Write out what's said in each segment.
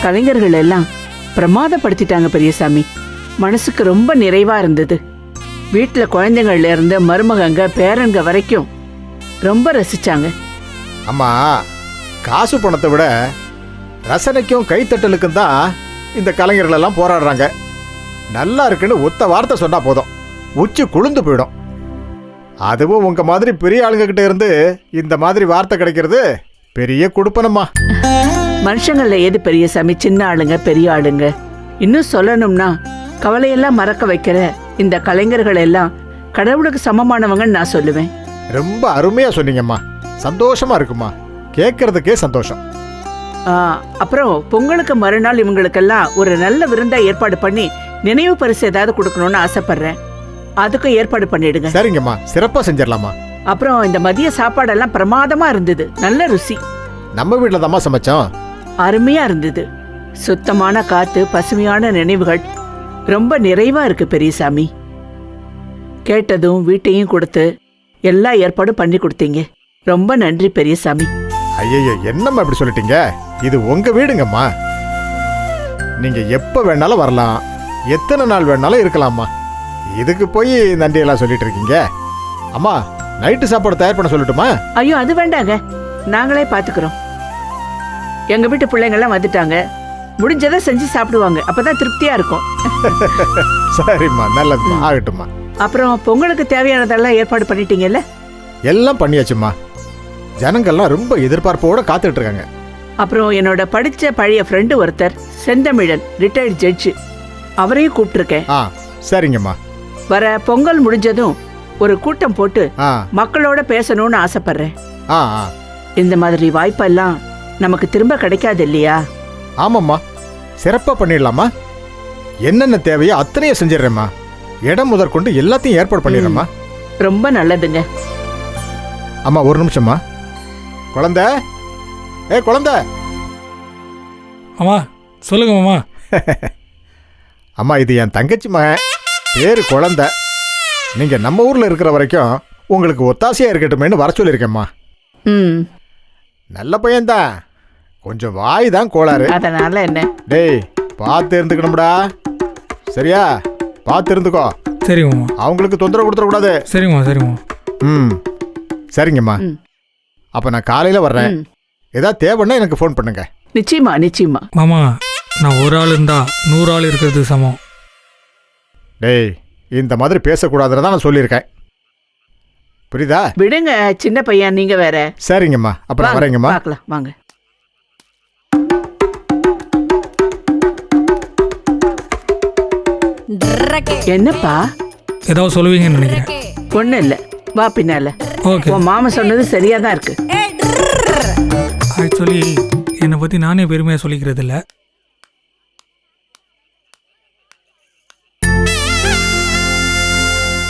கலைஞர்கள் எல்லாம் பிரமாதப்படுத்திட்டாங்க பெரியசாமி. மனசுக்கு ரொம்ப நிறைவா இருந்தது. வீட்டுல குழந்தைங்கள்ல இருந்து மருமகங்க பேரன்க வரைக்கும் ரொம்ப ரசிச்சாங்க. அம்மா, காசு பணத்தை விட ரசனைக்கும் கைத்தட்டலுக்கும் தான் இந்த கலைஞர்கள் எல்லாம் போராடுறாங்க. நல்லா இருக்குன்னு ஒத்த வார்த்தை சொன்னா போதும், உச்சி குளிர்ந்து போயிடும். அதுவும் உங்க மாதிரி பெரிய ஆளுங்க கிட்ட இருந்து இந்த மாதிரி வார்த்தை கிடைக்கிறது பெரிய கொடுப்பனம்மா. மனுஷங்கள்ல எது பெரியசாமி சின்ன ஆளுங்க பெரிய ஆளுங்க? இன்னும் சொல்லணும்னா கவலையெல்லாம் மறக்க வைக்கிற இந்த கலைஞர்கள் எல்லாம் கடவுளுக்கு சமமானவங்கன்னு நான் சொல்லுவேன். ரொம்ப அருமையா சொன்னீங்கம்மா. சந்தோஷமா இருக்குமா, கேட்கறதுக்கே சந்தோஷம். அப்புறம் பொங்கலுக்கு மறுநாள் இவங்களுக்கெல்லாம் ஒரு நல்ல விருந்தா ஏற்பாடு பண்ணி நினைவு பரிசு ஏதாவது கொடுக்கணும்னு ஆசைப்படுறேன். அதுக்கும் ஏற்பாடு பண்ணிடுங்க. சரிங்கம்மா, சிறப்பா செஞ்சிடலாமா. அப்புறம் இந்த மதிய சாப்பாடெல்லாம் பிரமாதமா இருந்தது. நல்ல ருசி. நம்ம வீட்டுல தாம்மா சமைச்சோம். அருமையா இருந்தது. சுத்தமான காத்து, பசுமையான நினைவுகள். ரொம்ப நிறைவா இருக்கு பெரியசாமி. கேட்டதும் வீட்டையும் கொடுத்து எல்லா ஏற்பாடும் பண்ணி கொடுத்தீங்க. ரொம்ப நன்றி பெரியசாமி. ஐயோ, என்னம்மா இப்படி சொல்லிட்டீங்க? இது உங்க வீடுங்கம்மா. நீங்க எப்ப வேணாலும் வரலாம், எத்தனை நாள் வேணாலும் இருக்கலாம்மா. இதுக்கு போய் நன்றி எல்லாம் சொல்லிட்டு இருக்கீங்க. அம்மா, நைட்டு சாப்பாடு தயார் பண்ண சொல்லட்டுமா? ஐயோ, அது வேண்டாங்க, நாங்களே பாத்துக்கிறோம். எங்க வீட்டு பிள்ளைங்க எல்லாம் வந்துட்டாங்க. முடிஞ்சதை செஞ்சு சாப்பிடுவாங்க. அப்பதான் திருப்தியா இருக்கும். சரிம்மா, நல்லதுமா, ஆகட்டும்மா. அப்புறம் பொங்கலுக்கு தேவையானதெல்லாம் ஏற்பாடு பண்ணிட்டீங்கல்ல? எல்லாம் பண்ணியாச்சுமா. ஜனங்கள்லாம் ரொம்ப எதிர்பார்ப்போட காத்துட்டு இருக்காங்க. அப்புறம் என்னோட படிச்ச பழைய ஃப்ரெண்டு ஒருத்தர், செந்தமிழன், ரிட்டையர்டு ஜட்ஜு, அவரையும் கூப்பிட்டுருக்கேன். சரிங்கம்மா. வர பொங்கல் முடிஞ்சதும் ஒரு கூட்டம் போட்டு மக்களோட பேசணும்னு ஆசைப்படுறேன். இந்த மாதிரி வாய்ப்பெல்லாம் நமக்கு திரும்ப கிடைக்காது இல்லையா? ஆமாம்மா, சிறப்பா பண்ணிடலாமா. என்னென்ன தேவையோ அத்தனையும் செஞ்சிடறேம்மா. இடம் முதற்கொண்டு எல்லாத்தையும் ஏற்பாடு பண்ணிடுறேம்மா. ரொம்ப நல்லதுங்க. அம்மா, ஒரு நிமிஷம்மா. குழந்தை, குழந்தை. அம்மா, சொல்லுங்க மாமா. அம்மா, இது என் தங்கச்சி மகன், பேரு குழந்தை. நீங்க நம்ம ஊர்ல இருக்கிற வரைக்கும் உங்களுக்கு ஒத்தாசையா இருக்கட்டுமேனு வர சொல்லியிருக்கேம்மா. நல்ல பையன்தான், கொஞ்சம் வாய் தான் கோளாறு. அதனால என்ன? டேய், பார்த்து இருந்துக்கணும்டா. சரியா? பார்த்து இருந்துக்கோ. சரிங்கம்மா. அவங்களுக்கு தொந்தரவு கொடுத்துடக்கூடாது. சரிங்கம்மா, சரிங்கம்மா. சரிங்கம்மா. அப்ப நான் காலையில வர்றேன். ஏதாவது தேவைன்னா எனக்கு ஃபோன் பண்ணுங்க. நிச்சயமா, நிச்சயமா. மாமா, நான் ஒரு ஆள் இருந்தா 100 ஆள் இருக்கிறது சமம். டேய், இந்த மாதிரி பேசக்கூடாதுன்னு தான் நான் சொல்லியிருக்கேன். புரியுதா? விடுங்க, சின்ன பையன், நீங்க வேற. சரிங்கம்மா, அப்புறம் வரேங்கம்மா. பார்க்கலாம், வாங்க. என்னப்பா ஏதாவது சொல்லுவீங்கன்னு நினைக்கிறேன். ஒண்ணு இல்ல, வா பின்னால. ஓகே. உன் மாமா சொன்னது சரியா தான் இருக்கு. ஆக்சுவலி என்னை பத்தி நானே பெருமையா சொல்லிக்கிறது இல்ல.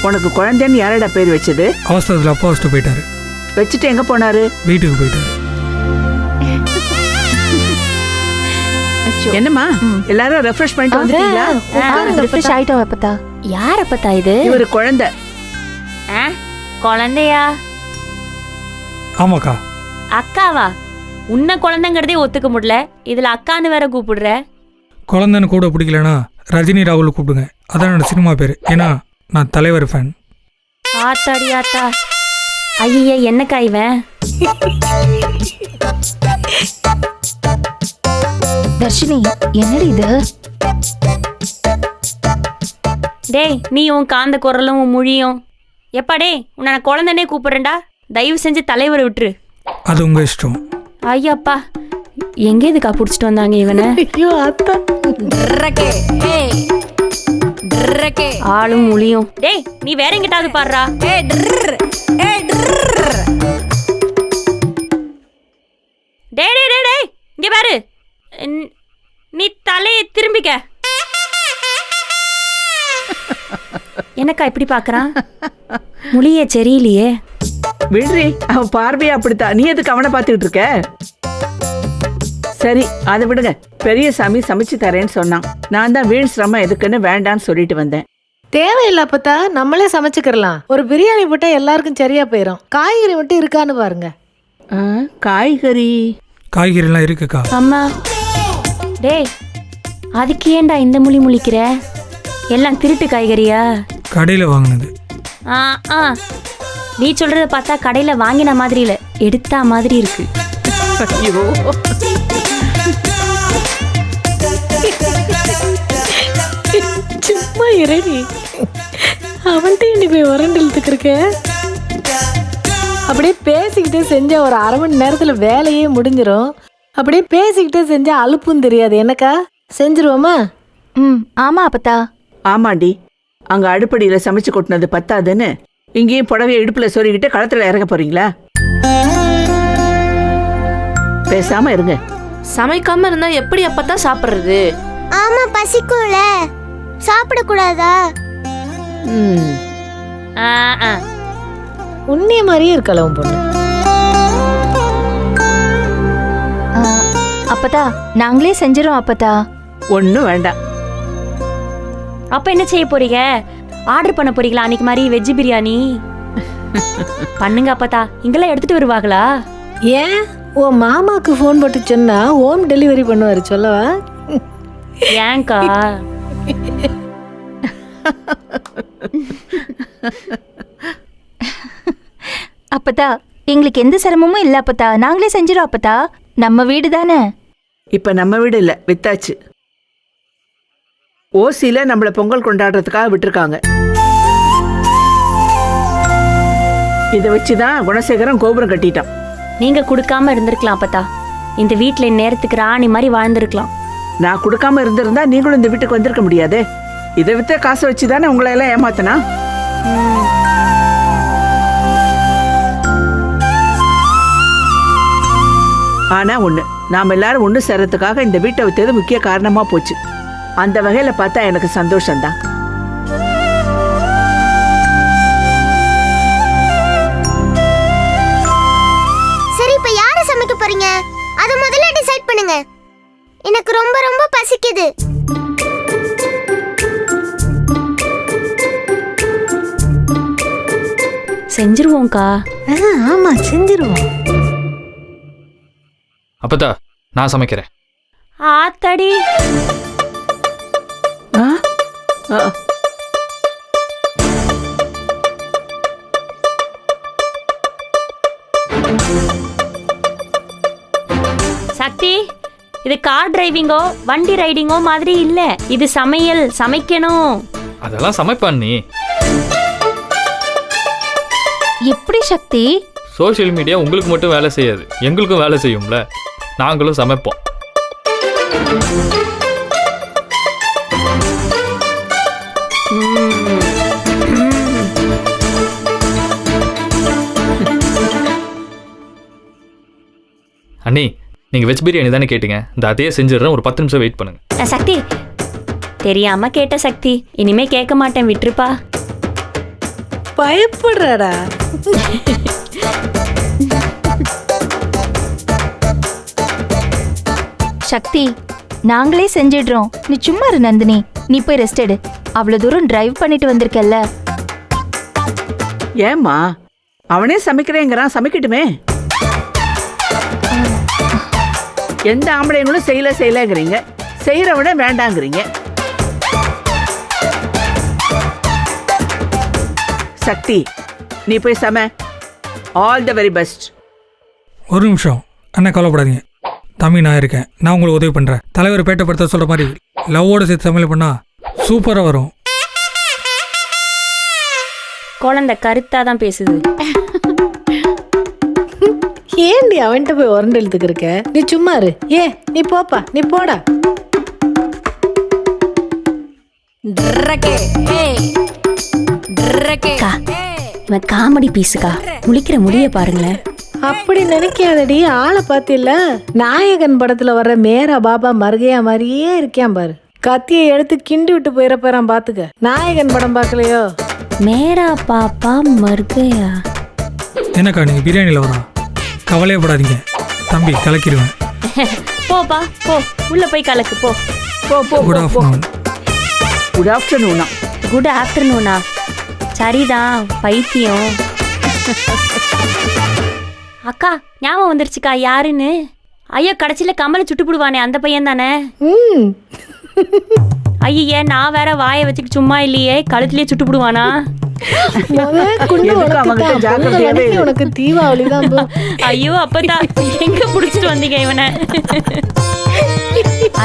உனக்கு குழந்தைன்னு யாரடா பேர் வச்சது? அவசரத்தில் அப்பா வச்சுட்டு போயிட்டாரு. வச்சுட்டு எங்க போனாரு? வீட்டுக்கு போயிட்டாரு. என்னம்மா, எல்லாரும் ரெஃப்ரெஷ் பண்ணிட்டு வந்துட்டீங்களா? ரெஃப்ரெஷ் ஆயிட்டோம் அப்பதா. யார் அப்பதா இது? இவரு குழந்தை. குழந்தையா? ஆமாக்கா. அக்காவா? உன்ன குழந்தைங்கிறதே ஒத்துக்க முடியல, இதுல அக்கான்னு வேற கூப்பிடுற. குழந்தைன்னு கூட பிடிக்கலனா ரஜினி ராகுல் கூப்பிடுங்க, அதான் என்னோட சினிமா பேரு. ஏன்னா நான் தலைவர் ஃபேன். ஆத்தாடி ஆத்தா. ஐயா, என்னக்கா இவன்? தர்ஷினி, என்னடி இது? டேய், நீ உன் காந்த குரலும் உன் மொழியும். எப்பா டேய், உன்னை நான் குழந்தைனே கூப்பிடுறேன்டா. தயவு செஞ்சு தலைவரை விட்டுரு. அது உங்க இஷ்டம். ஐயாப்பா, எங்க இதுக்கா புடிச்சிட்டு வந்தாங்க இவனை? ஐயோ அத்தா. ஆளும் மொழியும். டேய், நீ வேற எங்கிட்டாவது பாடுறா. டேய் டேய் டேய் டேய், இங்க பாரு. நீ தலையை திரும்பிக்க. என்னக்கா இப்படி பாக்குறான்? மொழியே சரியில்லையே. விடுறி, அவன் பார்வையா அப்படித்தான். நீ எதுக்கு அவனை பார்த்துக்கிட்டு இருக்க? சரி, அதை விடுங்க. பெரியசாமி சமைச்சு தரேன்னு சொன்னான். நான் தான் வீண் சிரமம் எதுக்குன்னு வேண்டான்னு சொல்லிட்டு வந்தேன். தேவையில்ல அப்பத்தா, நம்மளே சமைச்சுக்கலாம். ஒரு பிரியாணி போட்டா எல்லாருக்கும் சரியா போயிடும். காய்கறி மட்டும் இருக்கான்னு பாருங்க. காய்கறி? காய்கறிலாம் இருக்குக்கா. அம்மா, டேய் அதுக்கு ஏன்டா இந்த முழி முழிக்கிற? எல்லாம் திருட்டு காய்கறியா? கடையில் வாங்கினது. ஆ ஆ நீ சொல்றத பார்த்தா கடையில வாங்கின மாதிரி இல்ல, எடுத்தா மாதிரி இருக்கு. ஐயோ, சும்மா இரடி. அவன்கிட்ட நீ போய் உரண்டெழுத்துக்கு இருக்க. அப்படியே பேசிக்கிட்டே செஞ்சா ஒரு அரை மணி நேரத்துல வேலையே முடிஞ்சிடும். அப்படியே பேசிக்கிட்டே செஞ்சா அலுப்பும் தெரியாது. என்னக்கா செஞ்சிருவோமா? ஆமா அப்பத்தா. ஆமாண்டி, அங்க அடுப்படியில சமைச்சு கொட்டினது பத்தாதுன்னு இங்கேயும் புடவைய இடுப்புல சொருகிட்டு களத்துல இறங்க போறீங்களா? பேசாம இருங்க. சமைக்காம இருந்தா எப்படி அப்பத்தா சாப்பிடுறது? ஆமா பசிக்கும்ல, சாப்பிடக்கூடாதா? ஆ ஆ உன்னைய மாதிரியே இருக்கல உன் பொண்ணு. அப்பத்தா நாங்களே செஞ்சிரோம் அப்பத்தா. ஒன்னும் வேண்டாம். அப்ப என்ன செய்ய போறீங்க? ஆர்டர் பண்ண போறீங்களா? அன்னைக்கு மாதிரி வெஜ் பிரியாணி பண்ணுங்க அப்பதா. இங்கெல்லாம் எடுத்துட்டு வருவாங்களா? ஏன் உன் மாமாக்கு ஃபோன் போட்டு சொன்னா ஹோம் டெலிவரி பண்ணுவாரு, சொல்லவா? ஏன்க்கா? அப்பத்தா எங்களுக்கு எந்த சிரமமும் இல்ல அப்பத்தா. நாங்களே செஞ்சிரோம் அப்பத்தா. நம்ம வீடு தானே. இப்ப நம்ம வீடு இல்ல, வித்தாச்சு. ஓசியில நம்மள பொங்கல் கொண்டாடுறதுக்காக விட்டுருக்காங்க. இதை வச்சுதான் குணசேகரன் கோபுரம் கட்டிட்டான். நீங்க கொடுக்காம இருந்திருக்கலாம் அப்பதா. இந்த வீட்டுல நேரத்துக்கு ராணி மாதிரி வாழ்ந்திருக்கலாம். நான் கொடுக்காம இருந்திருந்தா நீங்களும் இந்த வீட்டுக்கு வந்திருக்க முடியாது. இதை வித்த காசை வச்சுதானே உங்களை எல்லாம் ஏமாத்தனா? ஆனா ஒண்ணு, நாம எல்லாரும் ஒண்ணு சேர்றதுக்காக இந்த வீட்டை வித்தது முக்கிய காரணமா போச்சு. அந்த வகையில பார்த்தா எனக்கு சந்தோஷம்தான். சரி, இப்ப யாரை சமைக்க போறீங்க? அத முதல்ல டிசைட் பண்ணுங்க. எனக்கு ரொம்ப ரொம்ப பசிக்குது. செஞ்சிருவோம்க்கா. ஆமா செஞ்சிருவோம். அப்பதா நான் சமைக்கிறேன். ஆத்தாடி. ஆ? ஆ. சக்தி, இது கார் டிரைவிங்கோ வண்டி ரைடிங்கோ மாதிரி இல்ல. இது சமையல், சமைக்கணும். அதெல்லாம் சமைப்பான் நீ. எப்படி சக்தி? சோஷியல் மீடியா உங்களுக்கு மட்டும் வேலை செய்யாது, எங்களுக்கும் வேலை செய்யும்ல. நாங்களும் சமைப்போம். அண்ணி, நீங்க வெஜ் பிரியாணி தானே கேட்டீங்க? இந்த அதையே செஞ்சிடுறேன், ஒரு 10 நிமிஷம் வெயிட் பண்ணுங்க. சக்தி, தெரியாம கேட்ட சக்தி, இனிமே கேட்க மாட்டேன், விட்டுருப்பா. பயப்படுறாடா. சக்தி நாங்களே செஞ்சிடுறோம். நீ சும்மா இரு நந்தினி. நீ போய் ரெஸ்ட் எடு. அவ்வளவு தூரம் டிரைவ் பண்ணிட்டு வந்திருக்கல்ல. ஏம்மா, அவனே சமைக்கிறேங்கிறான், சமைக்கட்டுமே. எந்த ஆம்பளைங்களும் செய்யலங்கிறீங்க, செய்யறவன வேண்டாங்கிறீங்க. சக்தி, நீ போய் சம. All the very best. ஒரு நிமிஷம் அண்ணா, கவலைப்படாதீங்க. தம்பி நான் இருக்கேன், நான் உங்களுக்கு உதவி பண்ணுறேன். தலைவர் பேட்டப்படுத்த சொல்கிற மாதிரி லவ்வோட சேர்த்து சமையல் பண்ணால் சூப்பராக வரும். குழந்தை கருத்தா தான் பேசுது. ஏண்டி அவன்கிட்ட போய் உரண்டெழுத்துக்கு இருக்க? நீ சும்மா இரு. நீ போப்பா, நீ போடா. இவன் காமெடி பீஸுக்கா. முழிக்கிற முடிய பாருங்களேன். அப்படி நினைக்காதடி. ஆளை பாத்தில, நாயகன் படத்துல வர்ற மேரா பாபா மருகையா மாதிரியே இருக்கான் பாரு. கத்தியை எடுத்து கிண்டி விட்டு போயிட போறான், பாத்துக்க. நாயகன் படம் பார்க்கலையோ? மேரா பாப்பா மர்கையா. என்னக்கா நீங்கள் பிரியாணியில் வரா? கவலையப்படாதீங்க, தம்பி கலக்கிடுவேன். போப்பா போ, உள்ள போய் கலக்கு போ. போ போ. Good afternoon. குட் ஆஃப்டர்நூனா? குட் ஆஃப்டர்நூனா? சரிதான், பைத்தியம். அக்கா ஞாபகம் வந்துருச்சுக்கா யாருன்னு. ஐயோ கடைசியில கமலை சுட்டு போடுவானே அந்த பையன் தானே? ம் ஐயே நான் வேற வாயை வச்சுட்டு சும்மா இல்லையே, கழுத்துலயே சுட்டு போடுவானா? முத குண்டு எதுக்கு அவன்கிட்ட உனக்கு ஜாக்கிரதையாவே இரு. உனக்கு தீபாவளி தான் போ. ஐயோ அப்பதான் எங்க புடிச்சிட்டு வந்தீங்க இவனை?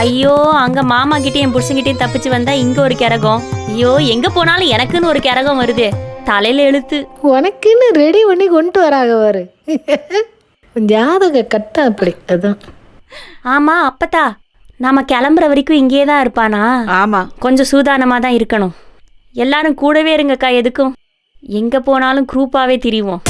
ஐயோ அங்க மாமா கிட்டயும் என் புருஷன்கிட்டயும் தப்பிச்சு வந்தா இங்க ஒரு கிறகம். ஐயோ எங்க போனாலும் எனக்குன்னு ஒரு கிறகம் வருது, தலையில எழுத்து. உனக்குன்னு ரெடி பண்ணி கொண்டு வராங்க பாரு. ஜாதக கட்ட அப்படி அதான். ஆமா அப்பதா நாம கிளம்புற வரைக்கும் இங்கேயே தான் இருப்பானா? ஆமா, கொஞ்சம் சூதானமா தான் இருக்கணும். எல்லாரும் கூடவே இருங்கக்கா, எதுக்கும் எங்க போனாலும் குரூப்பாவே திரிவோம்.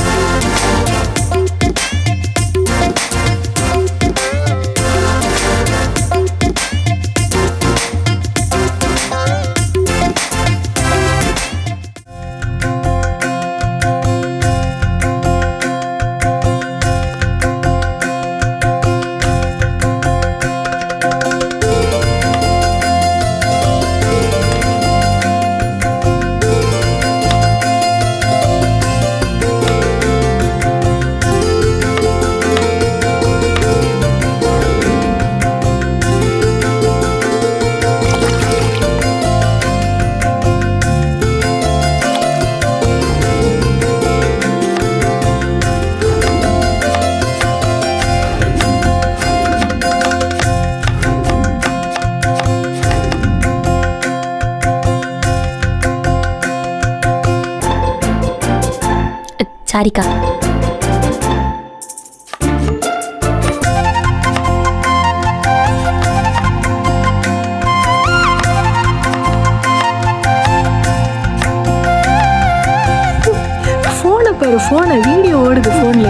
சாரிக்கா. போனை பாரு, போனை வீடியோ ஓடுது போன்ல.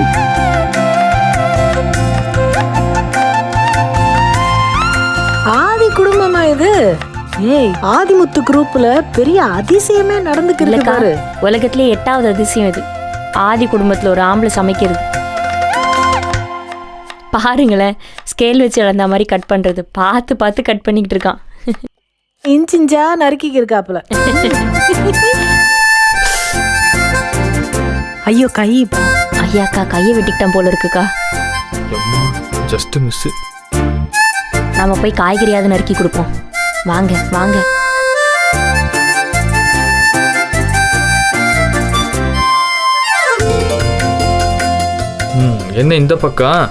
ஆதி குடும்பமா இது? ஏய் ஆதிமுத்து குரூப்ல பெரிய அதிசயமே நடந்துக்கிட்டு இல்லக்கா, பாரு. உலகத்திலே 8வது அதிசயம் இது. ஆதி குடும்பத்துல ஒரு ஆம்பளை சமைக்கிறது. பாருங்களேன், ஸ்கேல் வச்சு இழந்த மாதிரி கட் பண்றது. பார்த்து பார்த்து கட் பண்ணிக்கிட்டு இருக்கான். இன்ச்சிஞ்சா நறுக்கிக்கு இருக்காப்புல. ஐயோ கை. ஐயாக்கா கையை வெட்டிக்கிட்டான் போல இருக்குக்கா. Just miss. நாம போய் காய்கறியாவது நறுக்கி கொடுப்போம். வாங்க வாங்க. என்ன இந்த பக்கம்?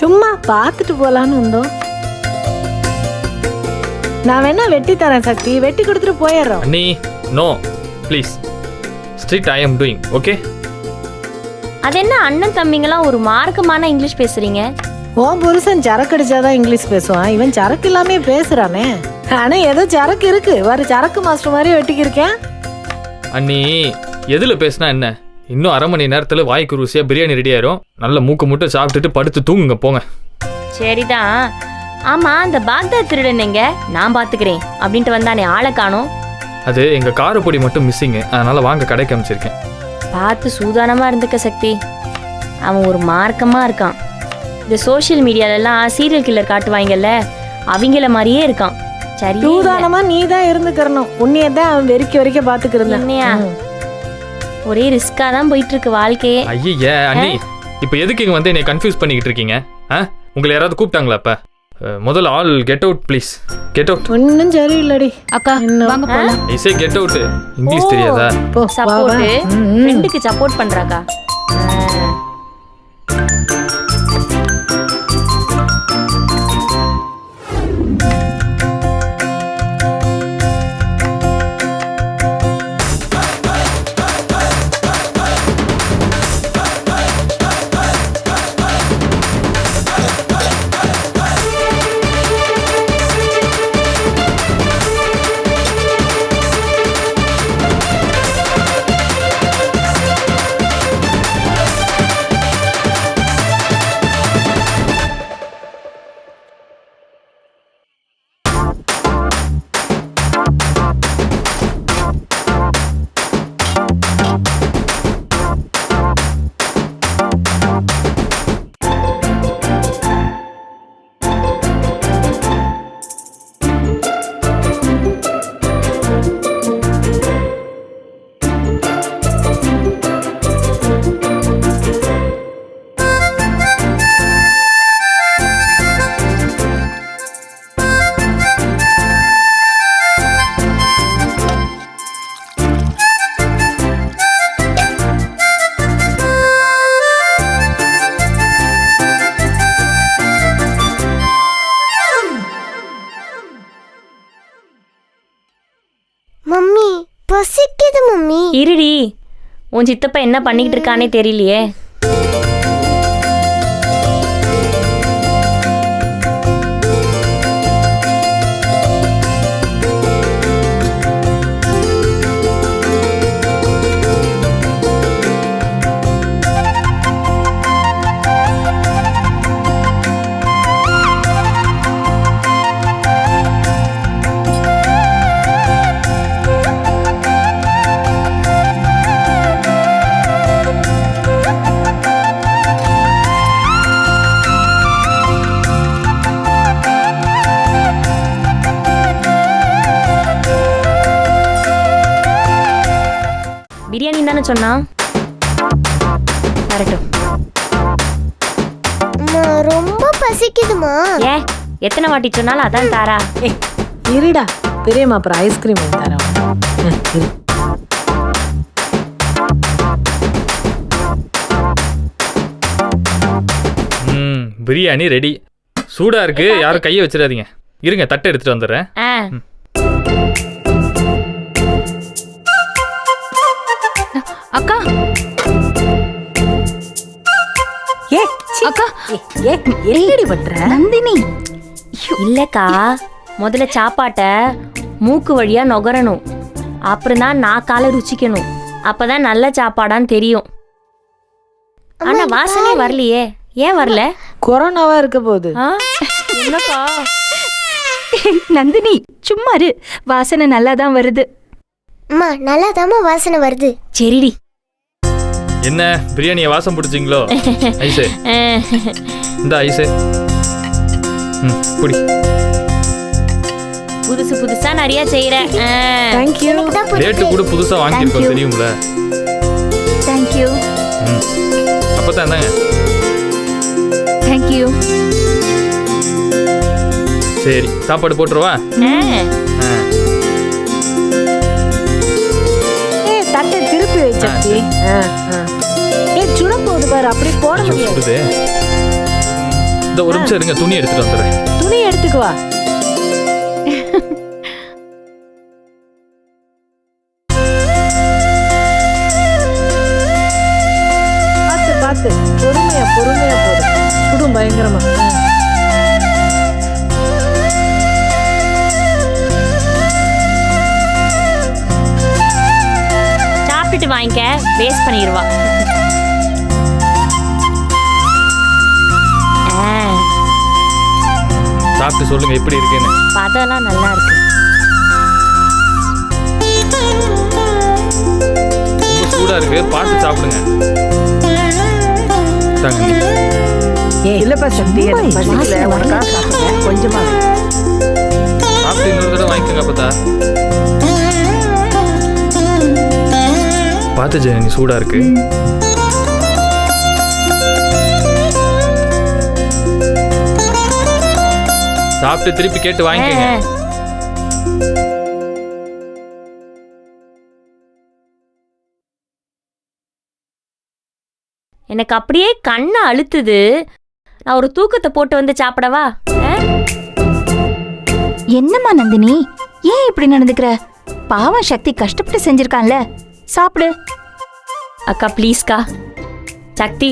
சும்மா பார்த்துட்டு போலான்னு வந்தோம். நான் வேணா வெட்டி தரேன் சக்தி, வெட்டி கொடுத்துட்டு போயிடுறோம். அண்ணி no please, strict I am doing okay. அது என்ன அண்ணன் தம்பிங்களாம் ஒரு மார்க்கமான இங்கிலீஷ் பேசுறீங்க? உன் புருஷன் சரக்கு அடிச்சாதான் இங்கிலீஷ் பேசுவான், இவன் சரக்கு இல்லாமே பேசுறானே. ஆனா ஏதோ சரக்கு இருக்கு, வர சரக்கு மாஸ்டர் மாதிரி வெட்டிக்கிருக்கேன். அண்ணி எதுல பேசினா என்ன? இன்னும் 1/2 மணி நேரத்துல வாய்க்கு ருசியா பிரியாணி ரெடி ஆயிரும். நல்ல மூக்க முட்டை சாப்பிட்டுட்டு படுத்து தூங்குங்க போங்க. சரிதான். ஆமா அந்த பாக்தாத் திருடன் எங்க? நான் பாத்துக்கிறேன் அப்படின்ட்டு வந்தானே, ஆளை காணோம். அது எங்க கார பொடி மட்டும் மிஸ்ஸிங், அதனால வாங்க கடைக்கு அமைச்சிருக்கேன். பார்த்து சூதானமா இருந்துக்க சக்தி. அவன் ஒரு மார்க்கமா இருக்கான். இந்த சோஷியல் மீடியாலெல்லாம் சீரியல் கில்லர் காட்டுவாங்கல்ல, அவங்கள மாதிரியே இருக்கான். சரி சூதானமா நீ தான் இருந்துக்கிறணும். உன்னையதான் அவன் வெறிக்க பாத்துக்கிறேன். என்னையா ஒரே ரிஸ்கா தான் போயிட்டு இருக்கு வாழ்க்கையே. ஐயே அண்ணி, இப்போ எதுக்கு இங்க வந்து என்னை கன்ஃபியூஸ் பண்ணிக்கிட்டு இருக்கீங்க? உங்களை யாராவது கூப்பிட்டாங்களா? அப்ப முதல்ல all get out please, get out. ஒன்னும் சரியில்லடி அக்கா வாங்க போலாம். ஐசே கெட் அவுட். இங்கிலீஷ் தெரியாதா? சப்போர்ட், ஃப்ரெண்டுக்கு சப்போர்ட் பண்றாக்கா. இருடி, உன் சித்தப்பா என்ன பண்ணிக்கிட்டு இருக்கானே தெரியலையே. பிரியாணி தானே சொன்னா? வரட்டும். அம்மா, ரொம்ப பசிக்குதுமா. ஏ, எத்தனை வாட்டி சொன்னாலும் அதான் தாரா. ஏய் இருடா, பெரியம்மா அப்புறம் ஐஸ்கிரீம் தரேன். இரு. பிரியாணி ரெடி. சூடா இருக்கு, யாரும் கையை வச்சிடாதீங்க. இருங்க, தட்டை எடுத்துட்டு வந்துடுறேன். அக்கா ஏ அக்கா ஏ என்னடி பண்ற? நந்தினி, இல்லக்கா, முதல்ல சாப்பாட்டை மூக்கு வழியா நுகரணும், அப்புறம் தான் நாக்கால ருச்சிக்கணும். அப்பதான் நல்ல சாப்பாடான்னு தெரியும். ஆனா வாசனை வரலையே, ஏன் வரல? கொரோனாவா இருக்க போகுது. என்னக்கா? நந்தினி சும்மா இரு, வாசனை நல்லா தான் வருது. அம்மா, நல்லாதாம்மா வாசனை வருது. சரிடி. என்ன பிரியாணியை வாசம் பிடிச்சிங்களோ? ஐசே, இந்த ஐசே புடி. புதுசு புதுசா நிறைய செய்யறேன். தேங்க்யூ. ரேட்டு கூட புதுசா வாங்கியிருக்கோம் தெரியும்ல. தேங்க்யூ. அப்பதான் இருந்தாங்க. தேங்க்யூ. சரி, சாப்பாடு போட்டுருவா. தட்டை திருப்பி வச்சாச்சி. ஏ சுட போகுது பாரு, அப்படி போட முடியாது. சுடுதே. இந்த ஒரு நிமிஷம் இருங்க, துணி எடுத்துட்டு வந்துடுறேன். துணி எடுத்துக்குவா. பார்த்து பார்த்து, பொறுமையா பொறுமையா போடு. சுடும் பயங்கரமா. சாப்பிட்டுட்டு வாங்கிக்க, வேஸ்ட் பண்ணிடுவா. சாப்பிட்டு சொல்லுங்க எப்படி இருக்குன்னு. பதெல்லாம் நல்லா இருக்கு. ரொம்ப சூடா இருக்கு, பார்த்து சாப்பிடுங்க. தாங்க நீ. இல்லப்பா சக்தி, எனக்கு பசிக்கல, உனக்கா சாப்பிடுங்க, கொஞ்சமா வை. சாப்பிட்டு இன்னொரு தடவை வாங்கிக்கோங்க. அப்பதா பார்த்து ஜெனி, சூடா இருக்கு. சாப்பிட்டு திருப்பி கேட்டு வாங்கிக்கோங்க. எனக்கு அப்படியே கண்ணை அழுத்துது. நான் ஒரு தூக்கத்தை போட்டு வந்து சாப்பிடவா? என்னம்மா நந்தினி, ஏன் இப்படி நடந்துக்கிற? பாவம் சக்தி கஷ்டப்பட்டு செஞ்சிருக்கான்ல, சாப்பிடு. அக்கா ப்ளீஸ்க்கா. சக்தி,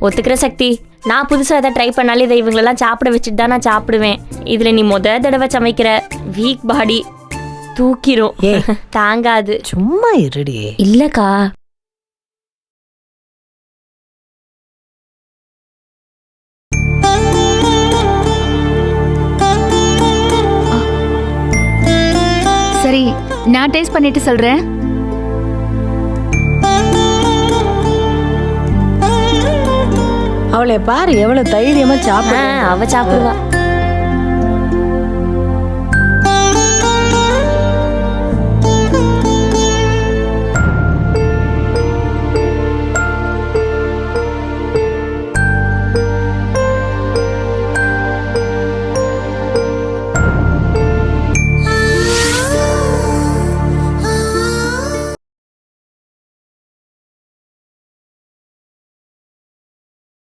ஒத்துக்கிற சக்தி. நான் புதுசாக எதாவது ட்ரை பண்ணாலே இதை இவங்களெல்லாம் சாப்பிட வச்சுட்டு தான் நான் சாப்பிடுவேன். இதில் நீ தடவை சமைக்கிற, வீக் பாடி, தூக்கிரும், தாங்காது. சும்மா இருடி. இல்லக்கா, சரி, நான் டேஸ்ட் பண்ணிட்டு சொல்றேன். அவளை பாரு, எவ்வளவு தைரியமா சாப்பிட. அவ சாப்பிடுவா.